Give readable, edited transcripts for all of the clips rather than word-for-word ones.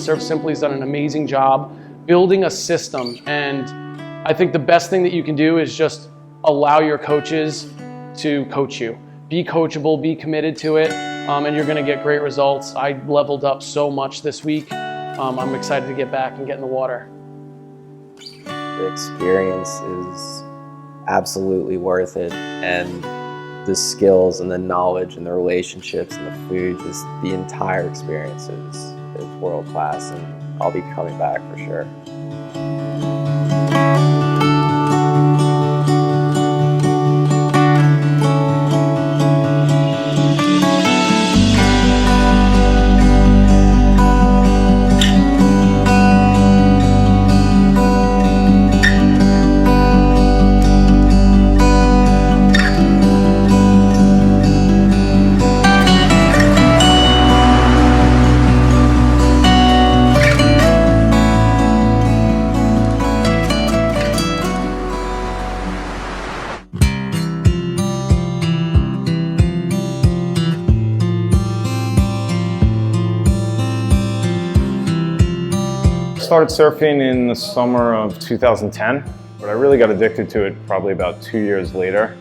Surf Simply has done an amazing job building a system, and I think the best thing that you can do is just allow your coaches to coach you. Be coachable, be committed to it, and you're gonna get great results. I leveled up so much this week. I'm excited to get back and get in the water. The experience is absolutely worth it, and the skills and the knowledge and the relationships and the food, just the entire experience is world class, and I'll be coming back for sure. I started surfing in the summer of 2010, but I really got addicted to it probably about 2 years later.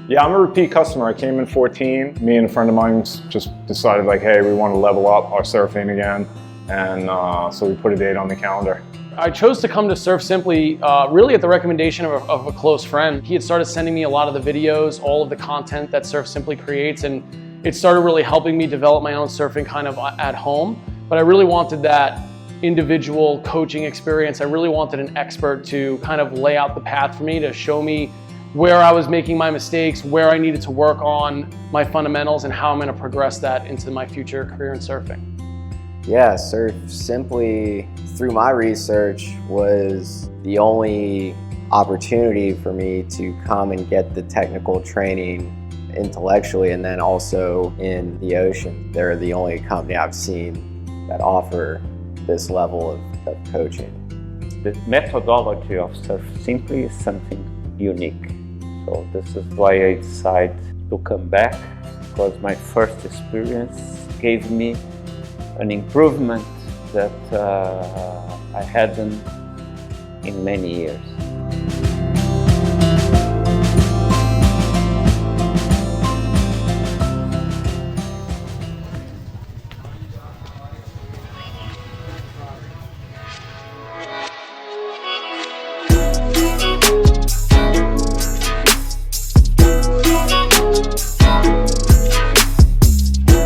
Yeah, I'm a repeat customer. I came in 14. Me and a friend of mine just decided like, hey, we want to level up our surfing again. And so we put a date on the calendar. I chose to come to Surf Simply really at the recommendation of a close friend. He had started sending me a lot of the videos, all of the content that Surf Simply creates, and it started really helping me develop my own surfing kind of at home. But I really wanted that individual coaching experience. I really wanted an expert to kind of lay out the path for me, to show me where I was making my mistakes, where I needed to work on my fundamentals, and how I'm going to progress that into my future career in surfing. Yeah, Surf Simply, through my research, was the only opportunity for me to come and get the technical training intellectually, and then also in the ocean. They're the only company I've seen that offer this level of coaching. The methodology of Surf Simply is something unique. So this is why I decided to come back, because my first experience gave me an improvement that I hadn't in many years.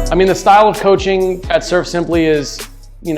I mean, the style of coaching at Surf Simply is,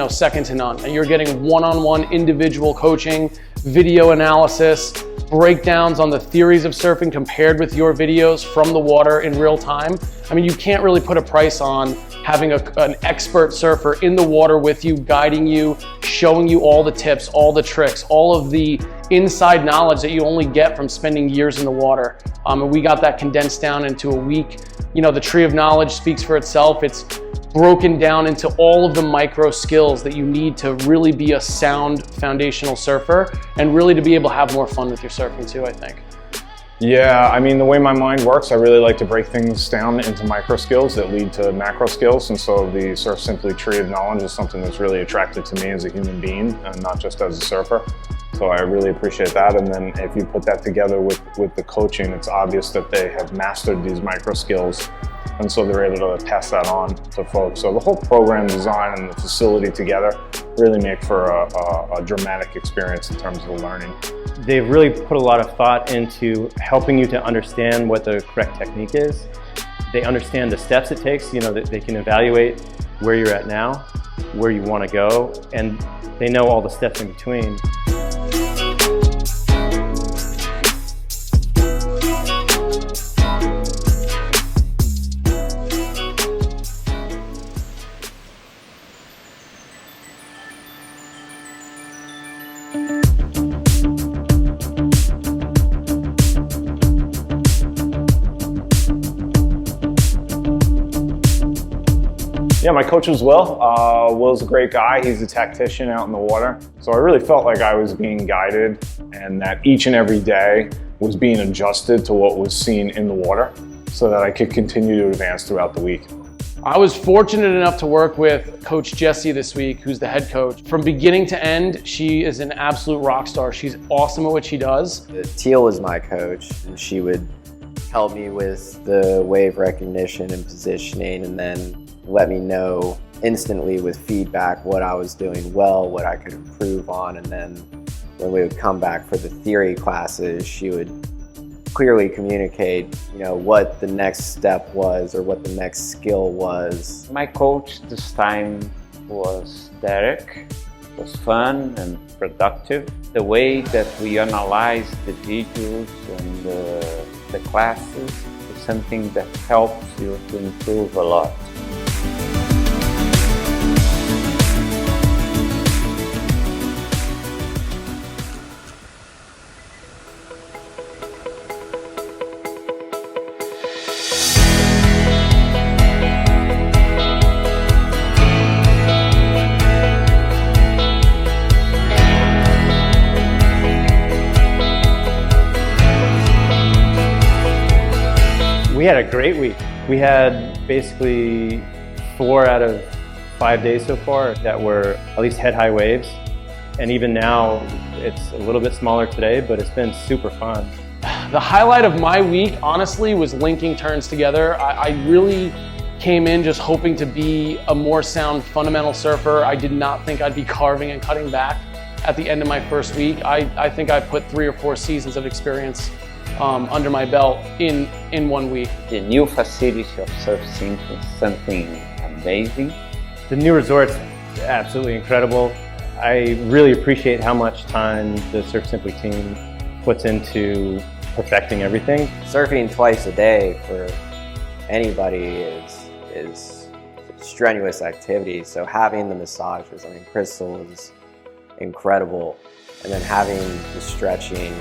second to none. And you're getting one-on-one individual coaching, video analysis, breakdowns on the theories of surfing compared with your videos from the water in real time. I mean, you can't really put a price on having an expert surfer in the water with you, guiding you, showing you all the tips, all the tricks, all of the inside knowledge that you only get from spending years in the water. And we got that condensed down into a week. The tree of knowledge speaks for itself. It's broken down into all of the micro skills that you need to really be a sound foundational surfer, and really to be able to have more fun with your surfing too, I think. Yeah, I mean, the way my mind works, I really like to break things down into micro skills that lead to macro skills. And so the Surf Simply tree of knowledge is something that's really attractive to me as a human being, and not just as a surfer. So I really appreciate that. And then if you put that together with the coaching, it's obvious that they have mastered these micro skills. And so they're able to pass that on to folks. So the whole program design and the facility together really make for a dramatic experience in terms of the learning. They've really put a lot of thought into helping you to understand what the correct technique is. They understand the steps it takes, that they can evaluate where you're at now, where you want to go, and they know all the steps in between. Yeah, my coach was Will. Will's a great guy. He's a tactician out in the water. So I really felt like I was being guided, and that each and every day was being adjusted to what was seen in the water so that I could continue to advance throughout the week. I was fortunate enough to work with Coach Jessie this week, who's the head coach. From beginning to end, she is an absolute rock star. She's awesome at what she does. Teal was my coach, and she would help me with the wave recognition and positioning, and then let me know instantly with feedback what I was doing well, what I could improve on. And then when we would come back for the theory classes, she would clearly communicate, what the next step was or what the next skill was. My coach this time was Derek. It was fun and productive. The way that we analyze the videos and the classes is something that helps you to improve a lot. We had a great week. We had basically 4 out of 5 days so far that were at least head-high waves. And even now, it's a little bit smaller today, but it's been super fun. The highlight of my week, honestly, was linking turns together. I really came in just hoping to be a more sound fundamental surfer. I did not think I'd be carving and cutting back at the end of my first week. I think I put 3 or 4 seasons of experience under my belt in 1 week. The new facility of Surf Simply is something amazing. The new resort's absolutely incredible. I really appreciate how much time the Surf Simply team puts into perfecting everything. Surfing twice a day for anybody is strenuous activity. So having the massages, Crystal is incredible. And then having the stretching,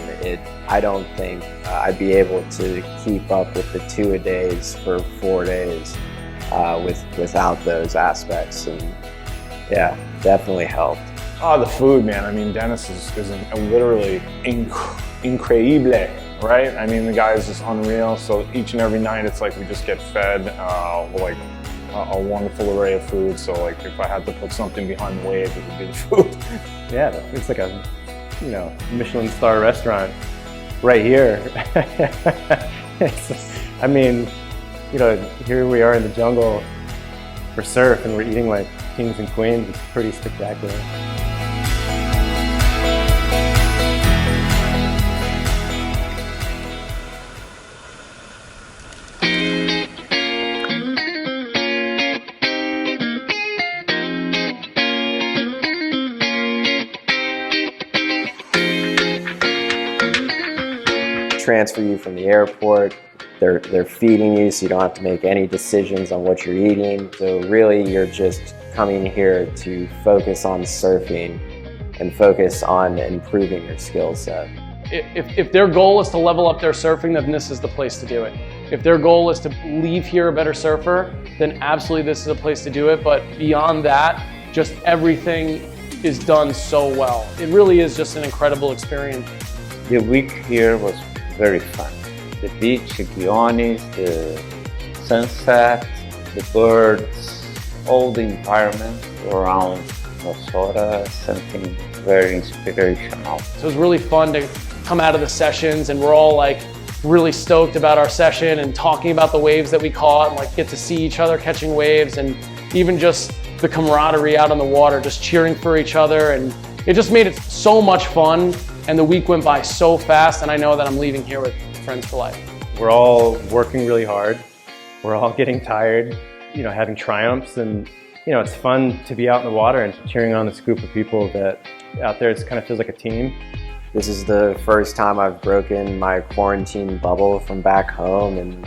I don't think I'd be able to keep up with the 2-a-days for 4 days without those aspects. And yeah, definitely helped. Oh, the food, man. Dennis is literally increíble, right? The guy is just unreal. So each and every night, it's like we just get fed a wonderful array of food. So if I had to put something behind the wave, it would be the food. Yeah, it's like a Michelin star restaurant right here. Here we are in the jungle for surf, and we're eating like kings and queens. It's pretty spectacular. Transfer you from the airport. They're feeding you, so you don't have to make any decisions on what you're eating. So really, you're just coming here to focus on surfing and focus on improving your skill set. If their goal is to level up their surfing, then this is the place to do it. If their goal is to leave here a better surfer, then absolutely this is a place to do it. But beyond that, just everything is done so well. It really is just an incredible experience. The week here was very fun. The beach, the guiones, the sunset, the birds, all the environment around Nosora, something very inspirational. So it was really fun to come out of the sessions, and we're all really stoked about our session and talking about the waves that we caught, and get to see each other catching waves, and even just the camaraderie out on the water, just cheering for each other. And it just made it so much fun. And the week went by so fast, and I know that I'm leaving here with friends for life. We're all working really hard. We're all getting tired, having triumphs, and it's fun to be out in the water and cheering on this group of people that out there. It kind of feels like a team. This is the first time I've broken my quarantine bubble from back home, and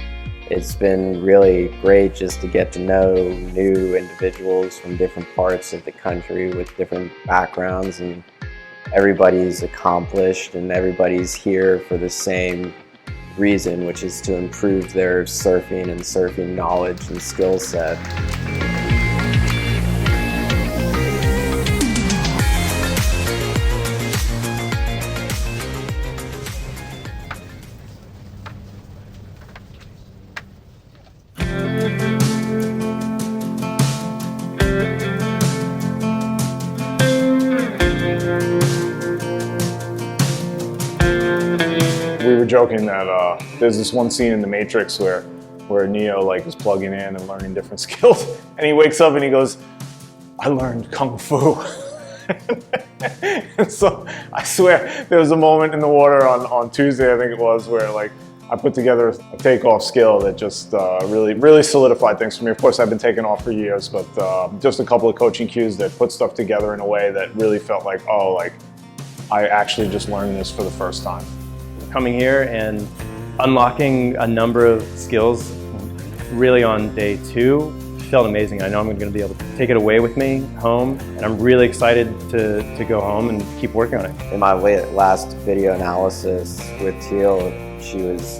it's been really great just to get to know new individuals from different parts of the country with different backgrounds, and everybody's accomplished and everybody's here for the same reason, which is to improve their surfing and surfing knowledge and skill set. were joking that there's this one scene in The Matrix where Neo like is plugging in and learning different skills, and he wakes up and he goes, "I learned Kung Fu." And so I swear there was a moment in the water on Tuesday, I think it was, where like I put together a takeoff skill that just really solidified things for me. Of course, I've been taking off for years, but just a couple of coaching cues that put stuff together in a way that really felt like, oh, like I actually just learned this for the first time. Coming here and unlocking a number of skills really on day 2 felt amazing. I know I'm going to be able to take it away with me home, and I'm really excited to go home and keep working on it. In my last video analysis with Teal, she was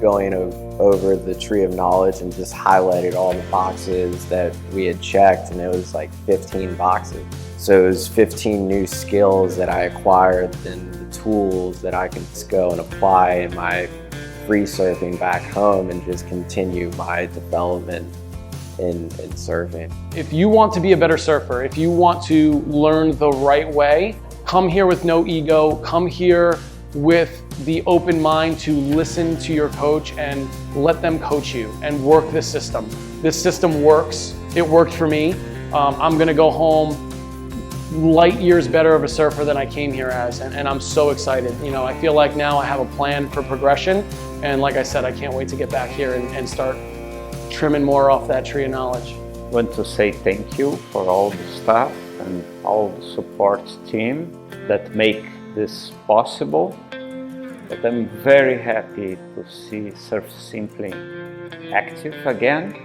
going over the tree of knowledge and just highlighted all the boxes that we had checked, and it was like 15 boxes. So it was 15 new skills that I acquired and the tools that I can just go and apply in my free surfing back home and just continue my development in surfing. If you want to be a better surfer, if you want to learn the right way, come here with no ego, come here with the open mind to listen to your coach and let them coach you and work this system. This system works. It worked for me. I'm gonna go home light years better of a surfer than I came here as, and I'm so excited. You know, I feel like now I have a plan for progression, and like I said, I can't wait to get back here and start trimming more off that tree of knowledge. I want to say thank you for all the staff and all the support team that make this possible. But I'm very happy to see Surf Simply active again.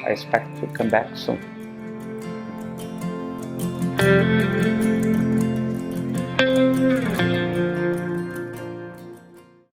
I expect to come back soon.